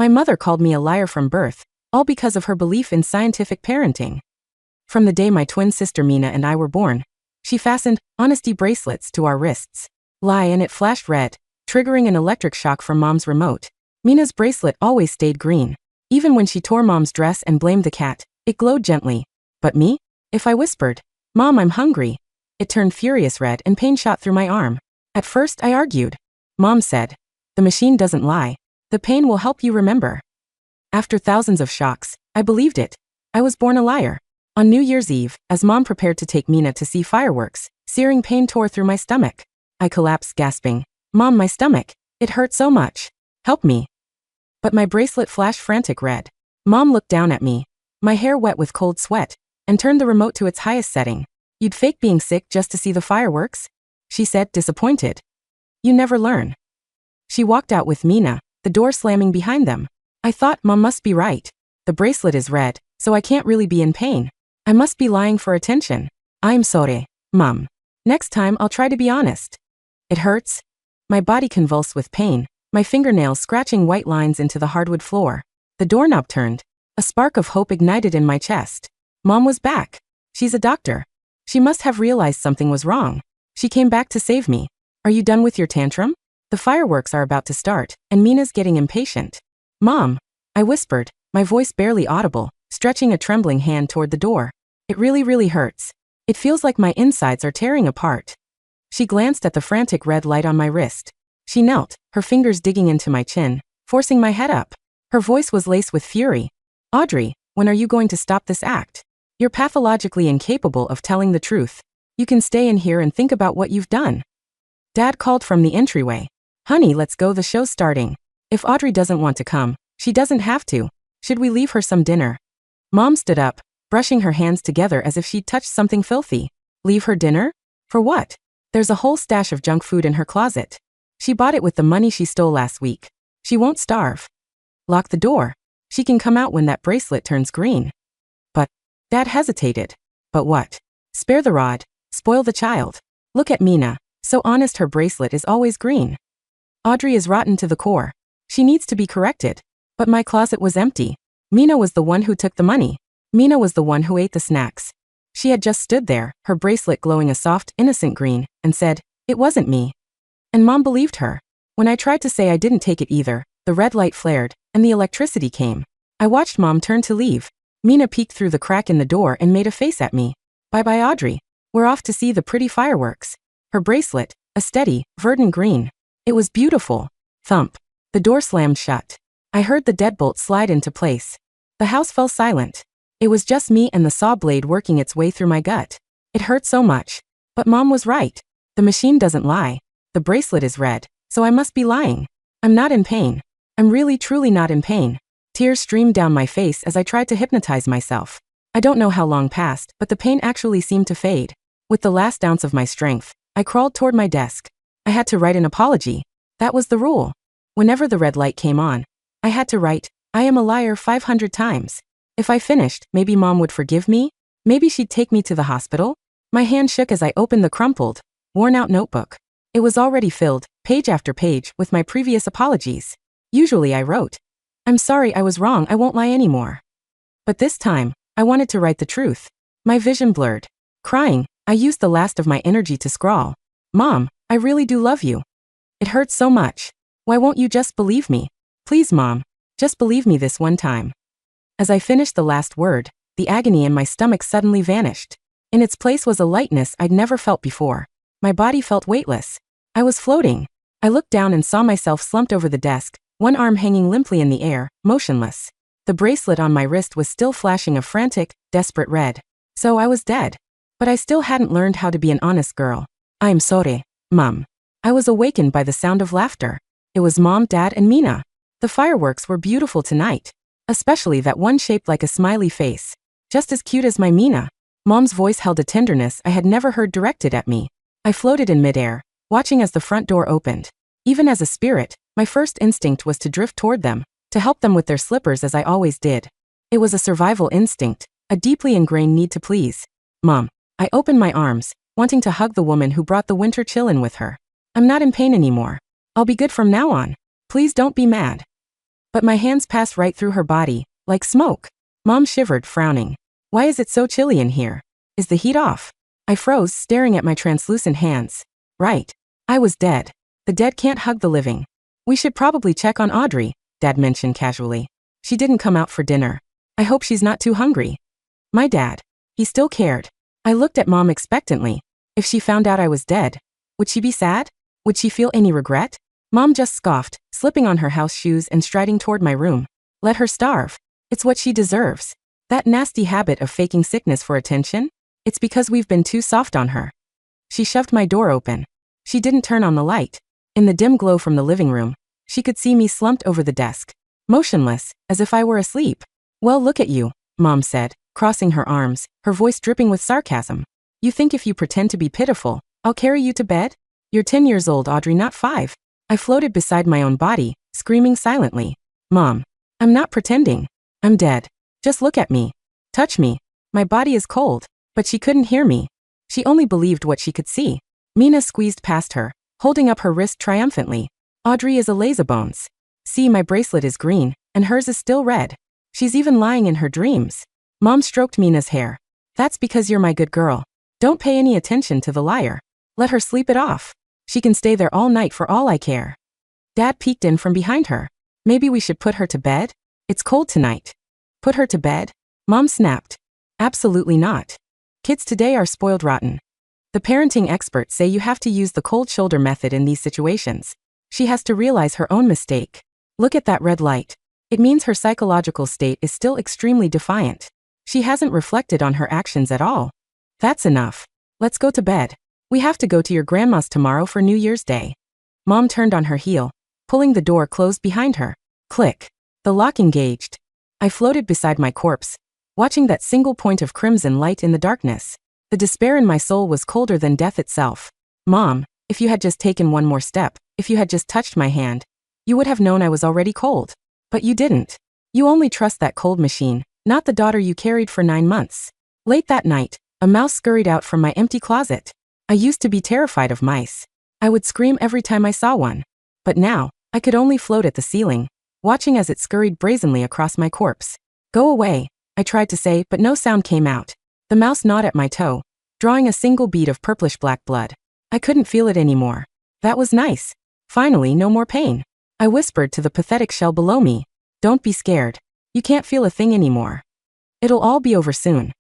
My mother called me a liar from birth, all because of her belief in scientific parenting. From the day my twin sister Mina and I were born, she fastened honesty bracelets to our wrists. Lie, and it flashed red, triggering an electric shock from Mom's remote. Mina's bracelet always stayed green. Even when she tore Mom's dress and blamed the cat, it glowed gently. But me? If I whispered, "Mom, I'm hungry," it turned furious red and pain shot through my arm. At first I argued. Mom said, "The machine doesn't lie. The pain will help you remember." After thousands of shocks, I believed it. I was born a liar. On New Year's Eve, as Mom prepared to take Mina to see fireworks, searing pain tore through my stomach. I collapsed, gasping, "Mom, my stomach. It hurt so much. Help me." But my bracelet flashed frantic red. Mom looked down at me, my hair wet with cold sweat, and turned the remote to its highest setting. "You'd fake being sick just to see the fireworks?" she said, disappointed. "You never learn." She walked out with Mina, the door slamming behind them. I thought, Mom must be right. The bracelet is red, so I can't really be in pain. I must be lying for attention. "I'm sorry, Mom. Next time I'll try to be honest." "It hurts?" My body convulsed with pain, my fingernails scratching white lines into the hardwood floor. The doorknob turned. A spark of hope ignited in my chest. Mom was back. She's a doctor. She must have realized something was wrong. She came back to save me. "Are you done with your tantrum? The fireworks are about to start, and Mina's getting impatient." "Mom," I whispered, my voice barely audible, stretching a trembling hand toward the door. "It really hurts. It feels like my insides are tearing apart." She glanced at the frantic red light on my wrist. She knelt, her fingers digging into my chin, forcing my head up. Her voice was laced with fury. "Audrey, when are you going to stop this act? You're pathologically incapable of telling the truth. You can stay in here and think about what you've done." Dad called from the entryway. "Honey, let's go, the show's starting. If Audrey doesn't want to come, she doesn't have to. Should we leave her some dinner?" Mom stood up, brushing her hands together as if she'd touched something filthy. "Leave her dinner? For what? There's a whole stash of junk food in her closet. She bought it with the money she stole last week. She won't starve." "Lock the door. She can come out when that bracelet turns green." "But..." Dad hesitated. "But what?" "Spare the rod. Spoil the child. Look at Mina. So honest, her bracelet is always green. Audrey is rotten to the core. She needs to be corrected." But my closet was empty. Mina was the one who took the money. Mina was the one who ate the snacks. She had just stood there, her bracelet glowing a soft, innocent green, and said, "It wasn't me." And Mom believed her. When I tried to say I didn't take it either, the red light flared, and the electricity came. I watched Mom turn to leave. Mina peeked through the crack in the door and made a face at me. "Bye-bye, Audrey. We're off to see the pretty fireworks." Her bracelet, a steady, verdant green. It was beautiful. Thump. The door slammed shut. I heard the deadbolt slide into place. The house fell silent. It was just me and the saw blade working its way through my gut. It hurt so much. But Mom was right. The machine doesn't lie. The bracelet is red, so I must be lying. I'm not in pain. I'm really truly not in pain. Tears streamed down my face as I tried to hypnotize myself. I don't know how long passed, but the pain actually seemed to fade. With the last ounce of my strength, I crawled toward my desk. I had to write an apology. That was the rule. Whenever the red light came on, I had to write, "I am a liar," 500 times. If I finished, maybe Mom would forgive me? Maybe she'd take me to the hospital? My hand shook as I opened the crumpled, worn-out notebook. It was already filled, page after page, with my previous apologies. Usually I wrote, "I'm sorry, I was wrong, I won't lie anymore." But this time, I wanted to write the truth. My vision blurred. Crying, I used the last of my energy to scrawl, "Mom, I really do love you. It hurts so much. Why won't you just believe me? Please, Mom, just believe me this one time." As I finished the last word, the agony in my stomach suddenly vanished. In its place was a lightness I'd never felt before. My body felt weightless. I was floating. I looked down and saw myself slumped over the desk, one arm hanging limply in the air, motionless. The bracelet on my wrist was still flashing a frantic, desperate red. So I was dead. But I still hadn't learned how to be an honest girl. "I'm sorry, Mom." I was awakened by the sound of laughter. It was Mom, Dad, and Mina. The fireworks were beautiful tonight. Especially that one shaped like a smiley face. Just as cute as my Mina. Mom's voice held a tenderness I had never heard directed at me. I floated in midair, watching as the front door opened. Even as a spirit, my first instinct was to drift toward them, to help them with their slippers as I always did. It was a survival instinct, a deeply ingrained need to please. "Mom." I opened my arms, wanting to hug the woman who brought the winter chill in with her. "I'm not in pain anymore. I'll be good from now on. Please don't be mad." But my hands passed right through her body, like smoke. Mom shivered, frowning. Why is it so chilly in here? Is the heat off? I froze, staring at my translucent hands. Right. I was dead. The dead can't hug the living. We should probably check on Audrey, Dad mentioned casually. She didn't come out for dinner. I hope she's not too hungry. My dad. He still cared. I looked at Mom expectantly. If she found out I was dead, would she be sad? Would she feel any regret? Mom just scoffed, slipping on her house shoes and striding toward my room. Let her starve. It's what she deserves. That nasty habit of faking sickness for attention? It's because we've been too soft on her. She shoved my door open. She didn't turn on the light. In the dim glow from the living room, she could see me slumped over the desk, motionless, as if I were asleep. Well, look at you, Mom said, crossing her arms, her voice dripping with sarcasm. You think if you pretend to be pitiful, I'll carry you to bed? You're 10 years old, Audrey, not 5. I floated beside my own body, screaming silently. Mom, I'm not pretending. I'm dead. Just look at me. Touch me. My body is cold. But she couldn't hear me. She only believed what she could see. Mina squeezed past her, holding up her wrist triumphantly. Audrey is a lazybones. See, my bracelet is green, and hers is still red. She's even lying in her dreams. Mom stroked Mina's hair. That's because you're my good girl. Don't pay any attention to the liar. Let her sleep it off. She can stay there all night for all I care. Dad peeked in from behind her. Maybe we should put her to bed? It's cold tonight. Put her to bed? Mom snapped. Absolutely not. Kids today are spoiled rotten. The parenting experts say you have to use the cold shoulder method in these situations. She has to realize her own mistake. Look at that red light. It means her psychological state is still extremely defiant. She hasn't reflected on her actions at all. That's enough. Let's go to bed. We have to go to your grandma's tomorrow for New Year's Day. Mom turned on her heel, pulling the door closed behind her. Click. The lock engaged. I floated beside my corpse, watching that single point of crimson light in the darkness. The despair in my soul was colder than death itself. Mom, if you had just taken one more step, if you had just touched my hand, you would have known I was already cold. But you didn't. You only trust that cold machine, not the daughter you carried for 9 months. Late that night, a mouse scurried out from my empty closet. I used to be terrified of mice. I would scream every time I saw one. But now, I could only float at the ceiling, watching as it scurried brazenly across my corpse. Go away, I tried to say, but no sound came out. The mouse gnawed at my toe, drawing a single bead of purplish-black blood. I couldn't feel it anymore. That was nice. Finally, no more pain. I whispered to the pathetic shell below me. Don't be scared. You can't feel a thing anymore. It'll all be over soon.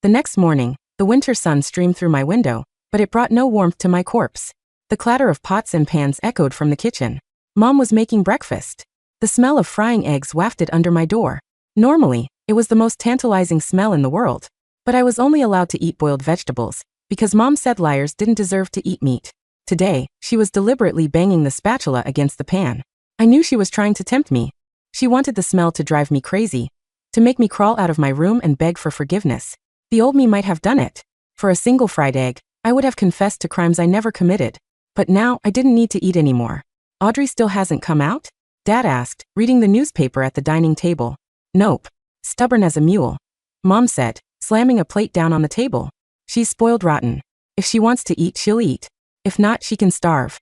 The next morning, the winter sun streamed through my window, but it brought no warmth to my corpse. The clatter of pots and pans echoed from the kitchen. Mom was making breakfast. The smell of frying eggs wafted under my door. Normally, it was the most tantalizing smell in the world. But I was only allowed to eat boiled vegetables, because Mom said liars didn't deserve to eat meat. Today, she was deliberately banging the spatula against the pan. I knew she was trying to tempt me. She wanted the smell to drive me crazy, to make me crawl out of my room and beg for forgiveness. The old me might have done it. For a single fried egg, I would have confessed to crimes I never committed. But now, I didn't need to eat anymore. Audrey still hasn't come out? Dad asked, reading the newspaper at the dining table. Nope. Stubborn as a mule. Mom said, slamming a plate down on the table. She's spoiled rotten. If she wants to eat, she'll eat. If not, she can starve.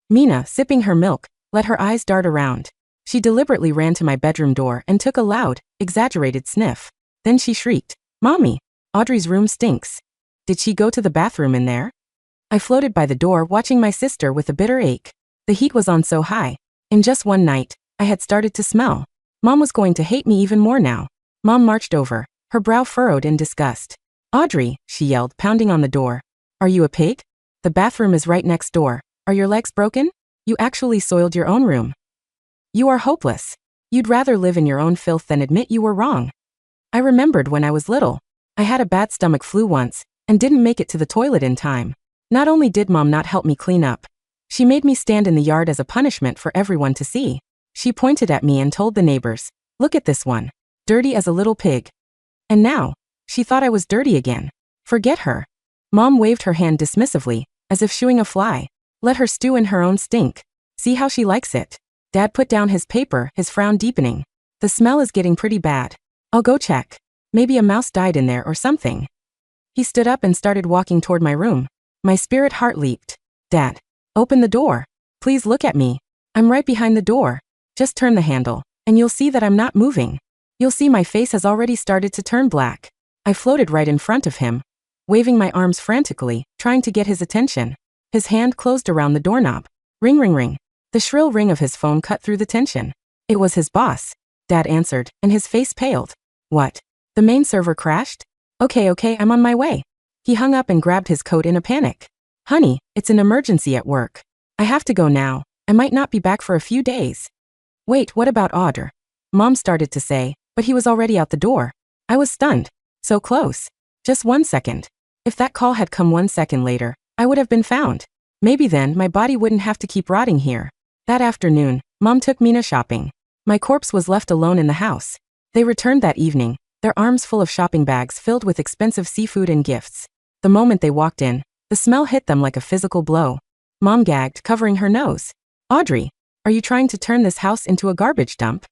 Mina, sipping her milk, let her eyes dart around. She deliberately ran to my bedroom door and took a loud, exaggerated sniff. Then she shrieked, Mommy, Audrey's room stinks. Did she go to the bathroom in there? I floated by the door watching my sister with a bitter ache. The heat was on so high. In just one night, I had started to smell. Mom was going to hate me even more now. Mom marched over, her brow furrowed in disgust. Audrey, she yelled, pounding on the door. Are you a pig? The bathroom is right next door. Are your legs broken? You actually soiled your own room. You are hopeless. You'd rather live in your own filth than admit you were wrong. I remembered when I was little. I had a bad stomach flu once, and didn't make it to the toilet in time. Not only did Mom not help me clean up, she made me stand in the yard as a punishment for everyone to see. She pointed at me and told the neighbors, look at this one. Dirty as a little pig. And now, she thought I was dirty again. Forget her. Mom waved her hand dismissively, as if shooing a fly. Let her stew in her own stink. See how she likes it. Dad put down his paper, his frown deepening. The smell is getting pretty bad. I'll go check. Maybe a mouse died in there or something. He stood up and started walking toward my room. My spirit heart leaped. Dad, open the door. Please look at me. I'm right behind the door. Just turn the handle. and you'll see that I'm not moving. You'll see my face has already started to turn black. I floated right in front of him, waving my arms frantically, trying to get his attention. His hand closed around the doorknob. Ring, ring, ring. The shrill ring of his phone cut through the tension. It was his boss. Dad answered, and his face paled. What? The main server crashed? Okay, I'm on my way. He hung up and grabbed his coat in a panic. Honey, it's an emergency at work. I have to go now. I might not be back for a few days. Wait, what about Audrey? Mom started to say, but he was already out the door. I was stunned. So close. Just 1 second. If that call had come 1 second later, I would have been found. Maybe then my body wouldn't have to keep rotting here. That afternoon, Mom took Mina shopping. My corpse was left alone in the house. They returned that evening, their arms full of shopping bags filled with expensive seafood and gifts. The moment they walked in, the smell hit them like a physical blow. Mom gagged, covering her nose. Audrey, are you trying to turn this house into a garbage dump?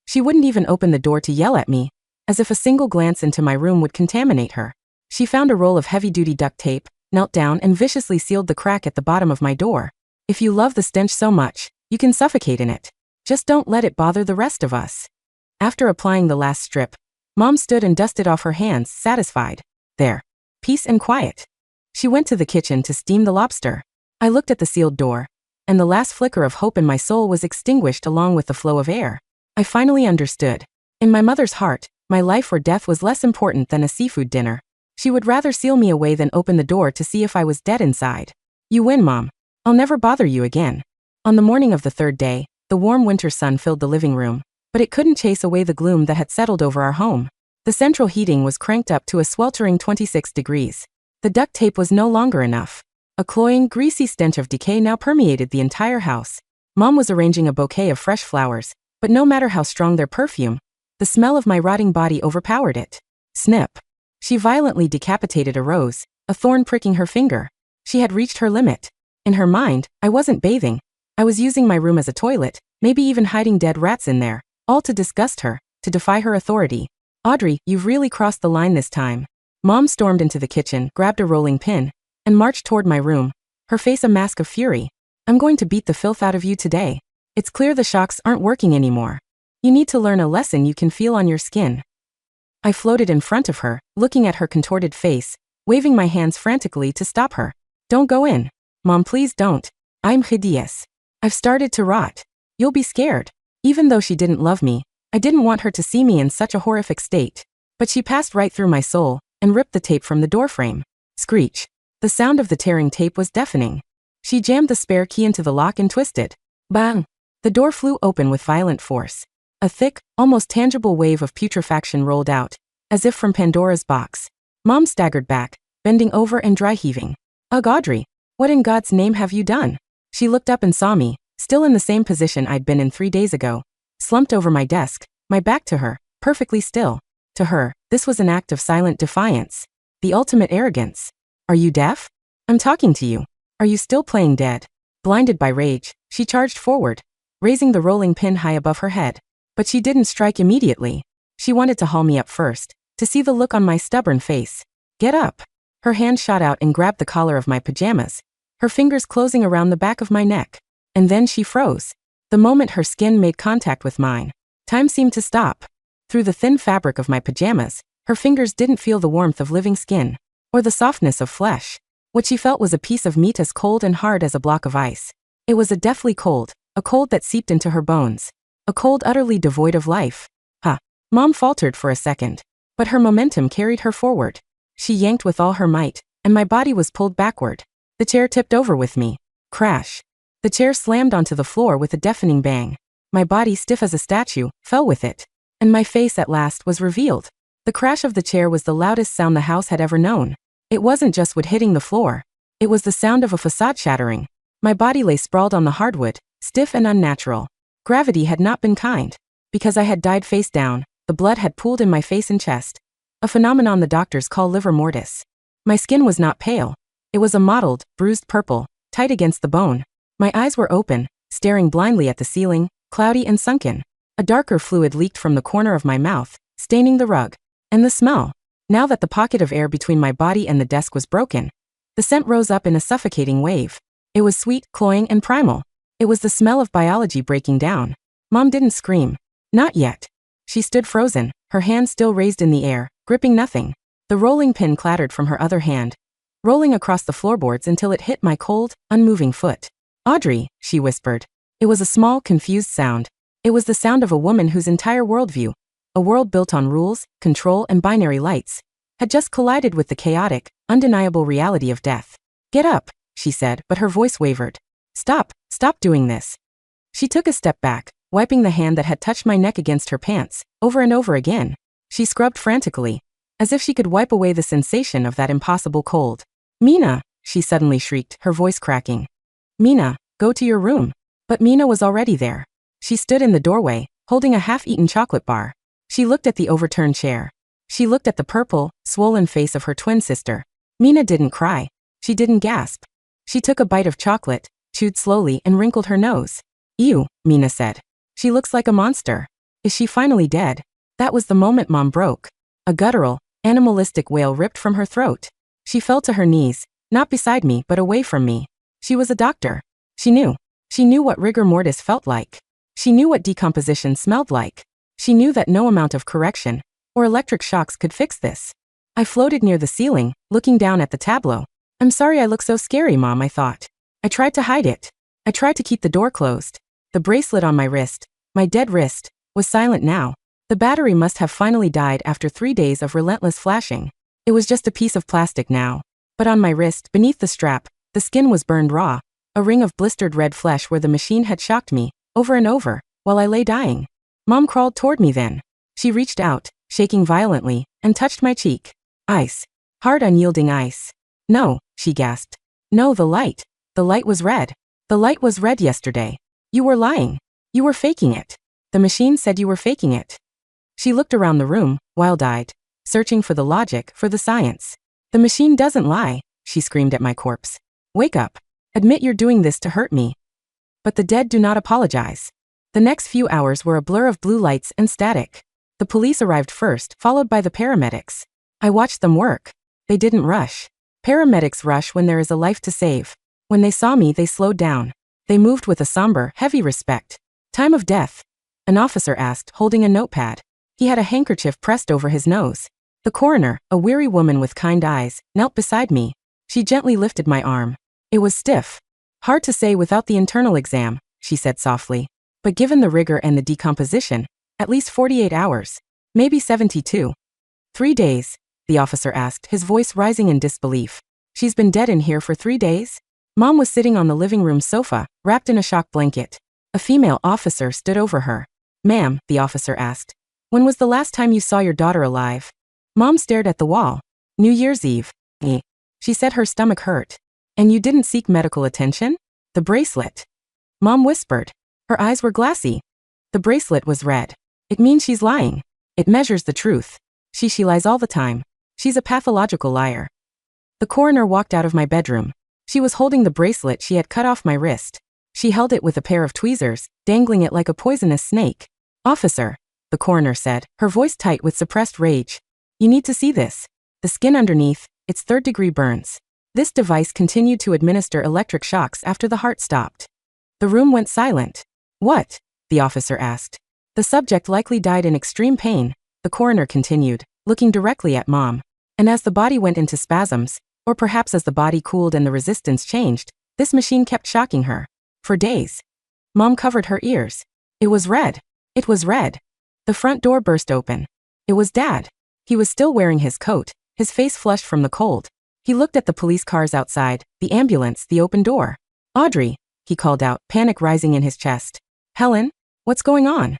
She wouldn't even open the door to yell at me, as if a single glance into my room would contaminate her. She found a roll of heavy-duty duct tape, knelt down and viciously sealed the crack at the bottom of my door. If you love the stench so much, you can suffocate in it. Just don't let it bother the rest of us. After applying the last strip, Mom stood and dusted off her hands, satisfied. There. Peace and quiet. She went to the kitchen to steam the lobster. I looked at the sealed door, and the last flicker of hope in my soul was extinguished along with the flow of air. I finally understood. In my mother's heart, my life or death was less important than a seafood dinner. She would rather seal me away than open the door to see if I was dead inside. You win, Mom. I'll never bother you again. On the morning of the third day, the warm winter sun filled the living room, but it couldn't chase away the gloom that had settled over our home. The central heating was cranked up to a sweltering 26 degrees. The duct tape was no longer enough. A cloying, greasy stench of decay now permeated the entire house. Mom was arranging a bouquet of fresh flowers, but no matter how strong their perfume, the smell of my rotting body overpowered it. Snip. She violently decapitated a rose, a thorn pricking her finger. She had reached her limit. In her mind, I wasn't bathing. I was using my room as a toilet, maybe even hiding dead rats in there, all to disgust her, to defy her authority. Audrey, you've really crossed the line this time. Mom stormed into the kitchen, grabbed a rolling pin, and marched toward my room, her face a mask of fury. I'm going to beat the filth out of you today. It's clear the shocks aren't working anymore. You need to learn a lesson you can feel on your skin. I floated in front of her, looking at her contorted face, waving my hands frantically to stop her. Don't go in. Mom, please don't. I'm hideous. I've started to rot. You'll be scared. Even though she didn't love me, I didn't want her to see me in such a horrific state. But she passed right through my soul and ripped the tape from the doorframe. Screech. The sound of the tearing tape was deafening. She jammed the spare key into the lock and twisted. Bang! The door flew open with violent force. A thick, almost tangible wave of putrefaction rolled out, as if from Pandora's box. Mom staggered back, bending over and dry heaving. Ugh, Audrey, what in God's name have you done? She looked up and saw me, still in the same position I'd been in 3 days ago, slumped over my desk, my back to her, perfectly still. To her, this was an act of silent defiance. The ultimate arrogance. Are you deaf? I'm talking to you. Are you still playing dead? Blinded by rage, she charged forward, raising the rolling pin high above her head. But she didn't strike immediately. She wanted to haul me up first, to see the look on my stubborn face. Get up. Her hand shot out and grabbed the collar of my pajamas, her fingers closing around the back of my neck. And then she froze. The moment her skin made contact with mine, time seemed to stop. Through the thin fabric of my pajamas, her fingers didn't feel the warmth of living skin, or the softness of flesh. What she felt was a piece of meat as cold and hard as a block of ice. It was a deathly cold, a cold that seeped into her bones. A cold utterly devoid of life. Mom faltered for a second, but her momentum carried her forward. She yanked with all her might, and my body was pulled backward. The chair tipped over with me. Crash. The chair slammed onto the floor with a deafening bang. My body, stiff as a statue, fell with it. And my face at last was revealed. The crash of the chair was the loudest sound the house had ever known. It wasn't just wood hitting the floor. It was the sound of a facade shattering. My body lay sprawled on the hardwood, stiff and unnatural. Gravity had not been kind. Because I had died face down, the blood had pooled in my face and chest. A phenomenon the doctors call livor mortis. My skin was not pale. It was a mottled, bruised purple, tight against the bone. My eyes were open, staring blindly at the ceiling, cloudy and sunken. A darker fluid leaked from the corner of my mouth, staining the rug. And the smell. Now that the pocket of air between my body and the desk was broken, the scent rose up in a suffocating wave. It was sweet, cloying, and primal. It was the smell of biology breaking down. Mom didn't scream. Not yet. She stood frozen, her hand still raised in the air, gripping nothing. The rolling pin clattered from her other hand, rolling across the floorboards until it hit my cold, unmoving foot. Audrey, she whispered. It was a small, confused sound. It was the sound of a woman whose entire worldview, a world built on rules, control, and binary lights, had just collided with the chaotic, undeniable reality of death. Get up, she said, but her voice wavered. Stop doing this. She took a step back, wiping the hand that had touched my neck against her pants, over and over again. She scrubbed frantically, as if she could wipe away the sensation of that impossible cold. Mina, she suddenly shrieked, her voice cracking. Mina, go to your room. But Mina was already there. She stood in the doorway, holding a half-eaten chocolate bar. She looked at the overturned chair. She looked at the purple, swollen face of her twin sister. Mina didn't cry. She didn't gasp. She took a bite of chocolate, chewed slowly, and wrinkled her nose. Ew, Mina said. She looks like a monster. Is she finally dead? That was the moment Mom broke. A guttural, animalistic wail ripped from her throat. She fell to her knees, not beside me but away from me. She was a doctor. She knew. She knew what rigor mortis felt like. She knew what decomposition smelled like. She knew that no amount of correction or electric shocks could fix this. I floated near the ceiling, looking down at the tableau. I'm sorry I look so scary, Mom, I thought. I tried to hide it. I tried to keep the door closed. The bracelet on my wrist, my dead wrist, was silent now. The battery must have finally died after 3 days of relentless flashing. It was just a piece of plastic now. But on my wrist, beneath the strap, the skin was burned raw, a ring of blistered red flesh where the machine had shocked me, over and over, while I lay dying. Mom crawled toward me then. She reached out, shaking violently, and touched my cheek. Ice. Hard, unyielding ice. No, she gasped. No, the light. The light was red. The light was red yesterday. You were lying. You were faking it. The machine said you were faking it. She looked around the room, wild-eyed, searching for the logic, for the science. The machine doesn't lie, she screamed at my corpse. Wake up. Admit you're doing this to hurt me. But the dead do not apologize. The next few hours were a blur of blue lights and static. The police arrived first, followed by the paramedics. I watched them work. They didn't rush. Paramedics rush when there is a life to save. When they saw me, they slowed down. They moved with a somber, heavy respect. Time of death? An officer asked, holding a notepad. He had a handkerchief pressed over his nose. The coroner, a weary woman with kind eyes, knelt beside me. She gently lifted my arm. It was stiff. Hard to say without the internal exam, she said softly. But given the rigor and the decomposition, at least 48 hours. Maybe 72. 3 days, the officer asked, his voice rising in disbelief. She's been dead in here for 3 days? Mom was sitting on the living room sofa, wrapped in a shock blanket. A female officer stood over her. Ma'am, the officer asked. When was the last time you saw your daughter alive? Mom stared at the wall. New Year's Eve. She said her stomach hurt. And you didn't seek medical attention? The bracelet. Mom whispered. Her eyes were glassy. The bracelet was red. It means she's lying. It measures the truth. She lies all the time. She's a pathological liar. The coroner walked out of my bedroom. She was holding the bracelet she had cut off my wrist. She held it with a pair of tweezers, dangling it like a poisonous snake. Officer, the coroner said, her voice tight with suppressed rage. You need to see this. The skin underneath, it's third-degree burns. This device continued to administer electric shocks after the heart stopped. The room went silent. What? The officer asked. The subject likely died in extreme pain, the coroner continued, looking directly at Mom. And as the body went into spasms, or perhaps as the body cooled and the resistance changed, this machine kept shocking her. For days. Mom covered her ears. It was red. It was red. The front door burst open. It was Dad. He was still wearing his coat, his face flushed from the cold. He looked at the police cars outside, the ambulance, the open door. Audrey, he called out, panic rising in his chest. Helen, what's going on?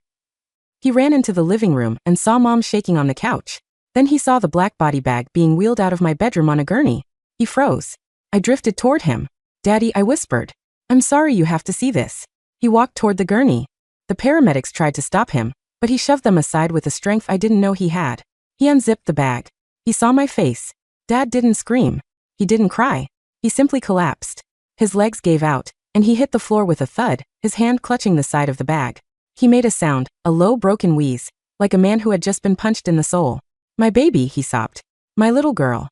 He ran into the living room and saw Mom shaking on the couch. Then he saw the black body bag being wheeled out of my bedroom on a gurney. He froze. I drifted toward him. Daddy, I whispered. I'm sorry you have to see this. He walked toward the gurney. The paramedics tried to stop him, but he shoved them aside with a strength I didn't know he had. He unzipped the bag. He saw my face. Dad didn't scream. He didn't cry. He simply collapsed. His legs gave out, and he hit the floor with a thud, his hand clutching the side of the bag. He made a sound, a low broken wheeze, like a man who had just been punched in the soul. My baby, he sobbed. My little girl.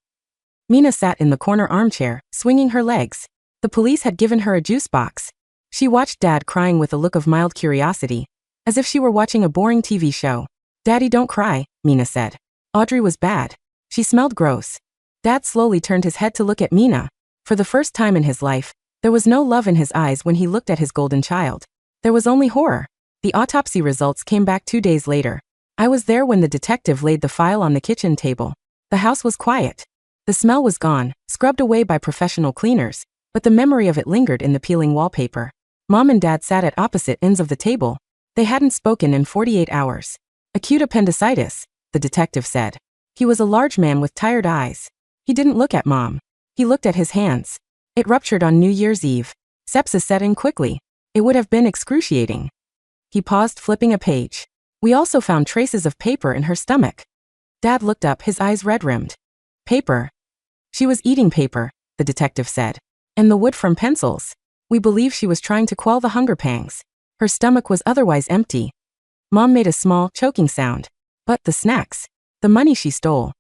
Mina sat in the corner armchair, swinging her legs. The police had given her a juice box. She watched Dad crying with a look of mild curiosity. as if she were watching a boring TV show. Daddy, don't cry, Mina said. Audrey was bad. She smelled gross. Dad slowly turned his head to look at Mina. For the first time in his life, there was no love in his eyes when he looked at his golden child. There was only horror. The autopsy results came back 2 days later. I was there when the detective laid the file on the kitchen table. The house was quiet. The smell was gone, scrubbed away by professional cleaners, but the memory of it lingered in the peeling wallpaper. Mom and Dad sat at opposite ends of the table. They hadn't spoken in 48 hours. Acute appendicitis, the detective said. He was a large man with tired eyes. He didn't look at Mom. He looked at his hands. It ruptured on New Year's Eve. Sepsis set in quickly. It would have been excruciating. He paused, flipping a page. We also found traces of paper in her stomach. Dad looked up, his eyes red-rimmed. Paper. She was eating paper, the detective said. And the wood from pencils. We believe she was trying to quell the hunger pangs. Her stomach was otherwise empty. Mom made a small, choking sound. But the snacks. The money she stole.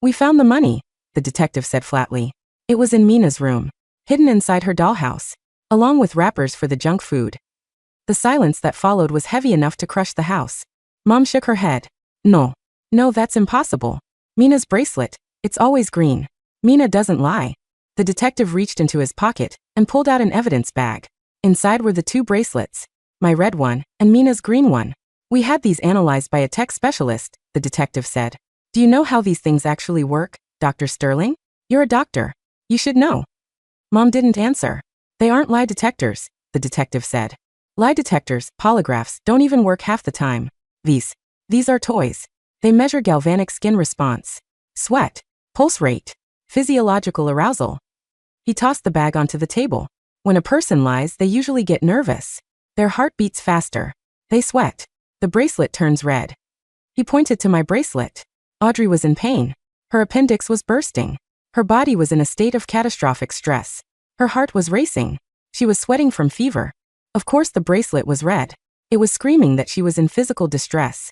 We found the money, the detective said flatly. It was in Mina's room, hidden inside her dollhouse, along with wrappers for the junk food. The silence that followed was heavy enough to crush the house. Mom shook her head. No, that's impossible. Mina's bracelet, it's always green. Mina doesn't lie. The detective reached into his pocket and pulled out an evidence bag. Inside were the 2 bracelets, my red one and Mina's green one. We had these analyzed by a tech specialist, the detective said. Do you know how these things actually work, Dr. Sterling? You're a doctor. You should know. Mom didn't answer. They aren't lie detectors, the detective said. Lie detectors, polygraphs, don't even work half the time. These are toys. They measure galvanic skin response, sweat, pulse rate, physiological arousal. He tossed the bag onto the table. When a person lies, they usually get nervous. Their heart beats faster. They sweat. The bracelet turns red. He pointed to my bracelet. Audrey was in pain. Her appendix was bursting. Her body was in a state of catastrophic stress. Her heart was racing. She was sweating from fever. Of course the bracelet was red. It was screaming that she was in physical distress.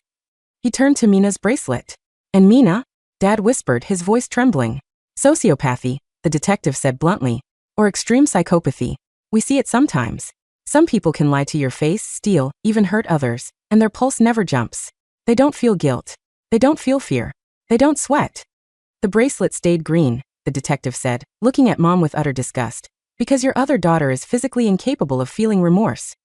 He turned to Mina's bracelet. And Mina? Dad whispered, his voice trembling. Sociopathy, the detective said bluntly. Or extreme psychopathy. We see it sometimes. Some people can lie to your face, steal, even hurt others, and their pulse never jumps. They don't feel guilt. They don't feel fear. They don't sweat. The bracelet stayed green, the detective said, looking at Mom with utter disgust. Because your other daughter is physically incapable of feeling remorse.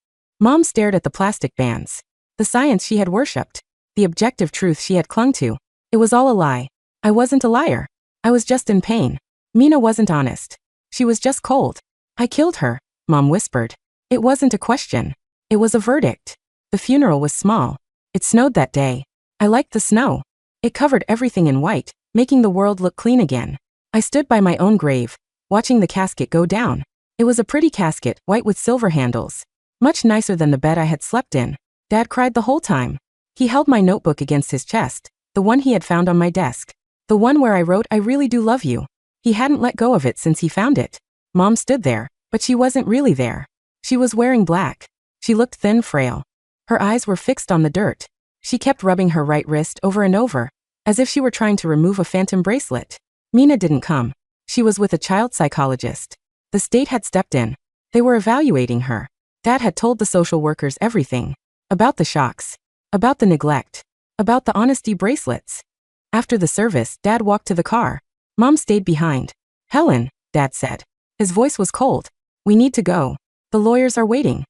Mom stared at the plastic bands. The science she had worshipped. The objective truth she had clung to. It was all a lie. I wasn't a liar. I was just in pain. Mina wasn't honest. She was just cold. I killed her, Mom whispered. It wasn't a question. It was a verdict. The funeral was small. It snowed that day. I liked the snow. It covered everything in white, making the world look clean again. I stood by my own grave, watching the casket go down. It was a pretty casket, white with silver handles. Much nicer than the bed I had slept in. Dad cried the whole time. He held my notebook against his chest, the one he had found on my desk. The one where I wrote, I really do love you. He hadn't let go of it since he found it. Mom stood there, but she wasn't really there. She was wearing black. She looked thin, frail. Her eyes were fixed on the dirt. She kept rubbing her right wrist over and over, as if she were trying to remove a phantom bracelet. Mina didn't come. She was with a child psychologist. The state had stepped in. They were evaluating her. Dad had told the social workers everything. About the shocks. About the neglect. About the honesty bracelets. After the service, Dad walked to the car. Mom stayed behind. Helen, Dad said. His voice was cold. We need to go. The lawyers are waiting.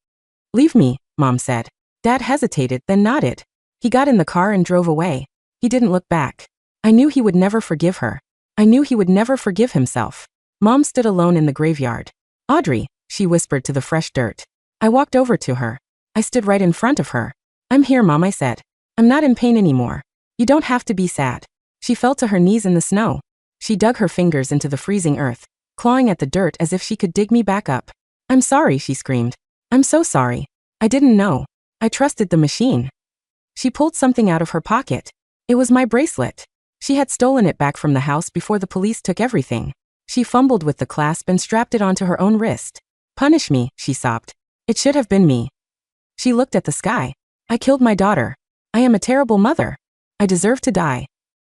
Leave me, Mom said. Dad hesitated, then nodded. He got in the car and drove away. He didn't look back. I knew he would never forgive her. I knew he would never forgive himself. Mom stood alone in the graveyard. Audrey, she whispered to the fresh dirt. I walked over to her. I stood right in front of her. I'm here, Mom, I said. I'm not in pain anymore. You don't have to be sad. She fell to her knees in the snow. She dug her fingers into the freezing earth, clawing at the dirt as if she could dig me back up. I'm sorry, she screamed. I'm so sorry. I didn't know. I trusted the machine. She pulled something out of her pocket. It was my bracelet. She had stolen it back from the house before the police took everything. She fumbled with the clasp and strapped it onto her own wrist. Punish me, she sobbed. It should have been me. She looked at the sky. I killed my daughter. I am a terrible mother. I deserve to die.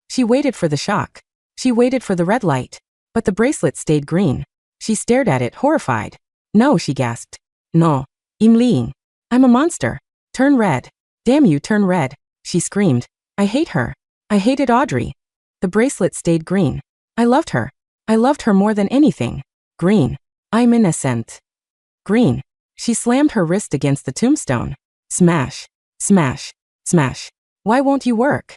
She waited for the shock. She waited for the red light. But the bracelet stayed green. She stared at it, horrified. No, she gasped. No. I'm lying. I'm a monster. Turn red. Damn you, turn red, she screamed. I hate her. I hated Audrey. The bracelet stayed green. I loved her. I loved her more than anything. Green. I'm innocent. Green. She slammed her wrist against the tombstone. Smash. Smash. Smash. Why won't you work?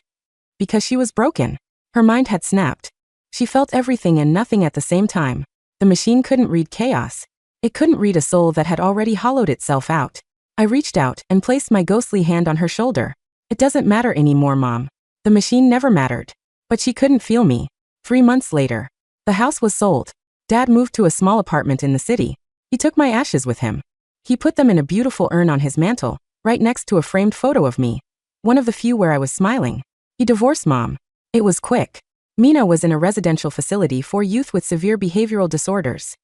Because she was broken. Her mind had snapped. She felt everything and nothing at the same time. The machine couldn't read chaos. It couldn't read a soul that had already hollowed itself out. I reached out and placed my ghostly hand on her shoulder. It doesn't matter anymore, Mom. The machine never mattered. But she couldn't feel me. 3 months later. The house was sold. Dad moved to a small apartment in the city. He took my ashes with him. He put them in a beautiful urn on his mantle, right next to a framed photo of me. One of the few where I was smiling. He divorced Mom. It was quick. Mina was in a residential facility for youth with severe behavioral disorders.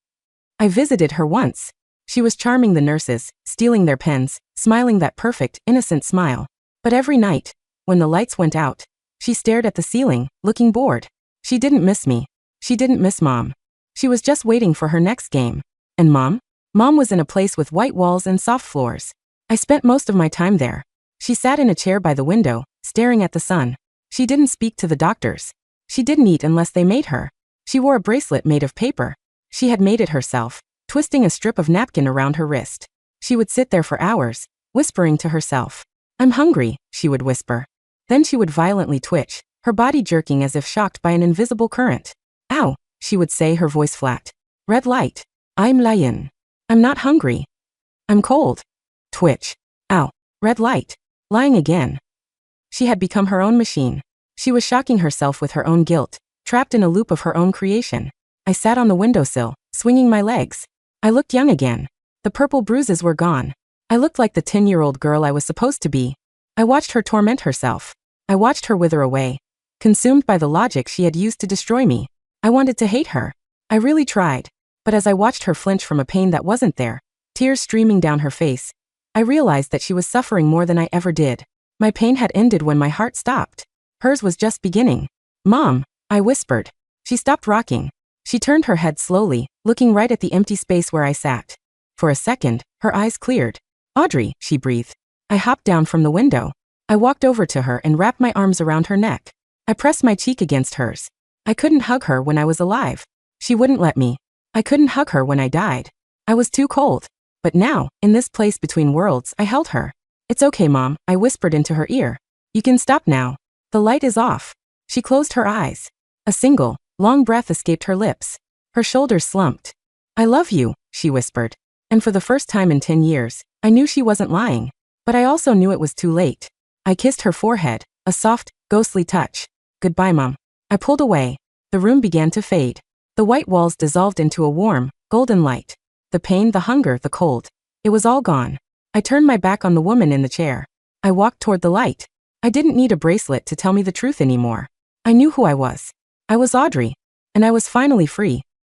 I visited her once. She was charming the nurses, stealing their pens, smiling that perfect, innocent smile. But every night, when the lights went out, she stared at the ceiling, looking bored. She didn't miss me. She didn't miss Mom. She was just waiting for her next game. And Mom? Mom was in a place with white walls and soft floors. I spent most of my time there. She sat in a chair by the window, staring at the sun. She didn't speak to the doctors. She didn't eat unless they made her. She wore a bracelet made of paper. She had made it herself, twisting a strip of napkin around her wrist. She would sit there for hours, whispering to herself. I'm hungry, she would whisper. Then she would violently twitch, her body jerking as if shocked by an invisible current. Ow, she would say, her voice flat. Red light. I'm lying. I'm not hungry. I'm cold. Twitch. Ow. Red light. Lying again. She had become her own machine. She was shocking herself with her own guilt, trapped in a loop of her own creation. I sat on the windowsill, swinging my legs. I looked young again. The purple bruises were gone. I looked like the 10-year-old girl I was supposed to be. I watched her torment herself. I watched her wither away, consumed by the logic she had used to destroy me. I wanted to hate her. I really tried. But as I watched her flinch from a pain that wasn't there, tears streaming down her face, I realized that she was suffering more than I ever did. My pain had ended when my heart stopped. Hers was just beginning. Mom, I whispered. She stopped rocking. She turned her head slowly, looking right at the empty space where I sat. For a second, her eyes cleared. Audrey, she breathed. I hopped down from the window. I walked over to her and wrapped my arms around her neck. I pressed my cheek against hers. I couldn't hug her when I was alive. She wouldn't let me. I couldn't hug her when I died. I was too cold. But now, in this place between worlds, I held her. It's okay, Mom, I whispered into her ear. You can stop now. The light is off. She closed her eyes. A single, long breath escaped her lips. Her shoulders slumped. I love you, she whispered. And for the first time in 10 years, I knew she wasn't lying. But I also knew it was too late. I kissed her forehead, a soft, ghostly touch. Goodbye, Mom. I pulled away. The room began to fade. The white walls dissolved into a warm, golden light. The pain, the hunger, the cold. It was all gone. I turned my back on the woman in the chair. I walked toward the light. I didn't need a bracelet to tell me the truth anymore. I knew who I was. I was Audrey. And I was finally free.